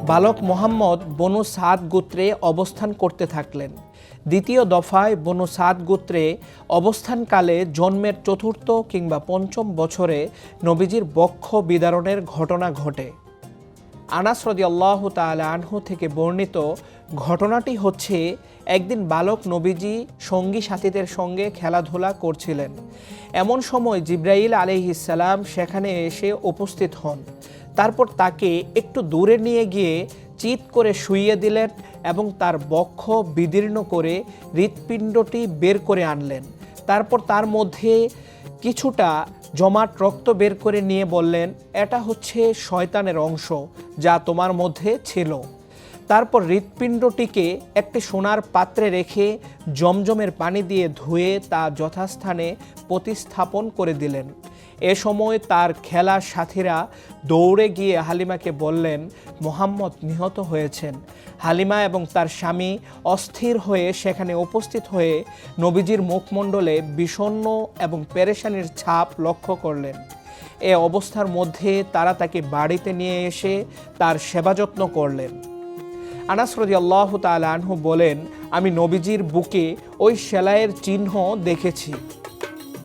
বালক মুহাম্মদ বনু সাদ গোত্রে অবস্থান করতে থাকলেন। দ্বিতীয় দফায় বনু সাদ গোত্রে অবস্থানকালে জন্মের চতুর্থ কিংবা পঞ্চম বছরে নবীজির বক্ষ বিদারণের ঘটনা ঘটে। আনাস রাদিয়াল্লাহু তাআলা আনহু থেকে বর্ণিত ঘটনাটি হচ্ছে, একদিন বালক নবীজি সঙ্গী সাথীদের সঙ্গে খেলাধুলা করছিলেন। এমন সময় জিবরাইল আলাইহিস সালাম সেখানে এসে উপস্থিত হন। তারপর তাকে একটু দূরে নিয়ে গিয়ে চিৎ করে শুইয়ে দিলেন এবং তার বক্ষ বিদীর্ণ করে হৃৎপিণ্ডটি বের করে আনলেন। তারপর তার মধ্যে কিছুটা জমাট রক্ত বের করে নিয়ে বললেন, এটা হচ্ছে শয়তানের অংশ যা তোমার মধ্যে ছিল। তারপর হৃৎপিণ্ডটিকে একটি সোনার পাত্রে রেখে জমজমের পানি দিয়ে ধুয়ে তা যথাস্থানে প্রতিস্থাপন করে দিলেন। এ সময় তার খেলার সাথীরা দৌড়ে গিয়ে হালিমাকে বললেন, মুহাম্মদ নিহত হয়েছেন। হালিমা এবং তার স্বামী অস্থির হয়ে সেখানে উপস্থিত হয়ে নবীজির মুখমণ্ডলে বিষণ্ণ এবং পেরেশানির ছাপ লক্ষ্য করলেন। এ অবস্থার মধ্যে তারা তাকে বাড়িতে নিয়ে এসে তার সেবা যত্ন করলেন। আনাস রাদিয়াল্লাহু তাআলা আনহু বলেন, আমি নবীজির বুকে ওই সেলাইয়ের চিহ্ন দেখেছি।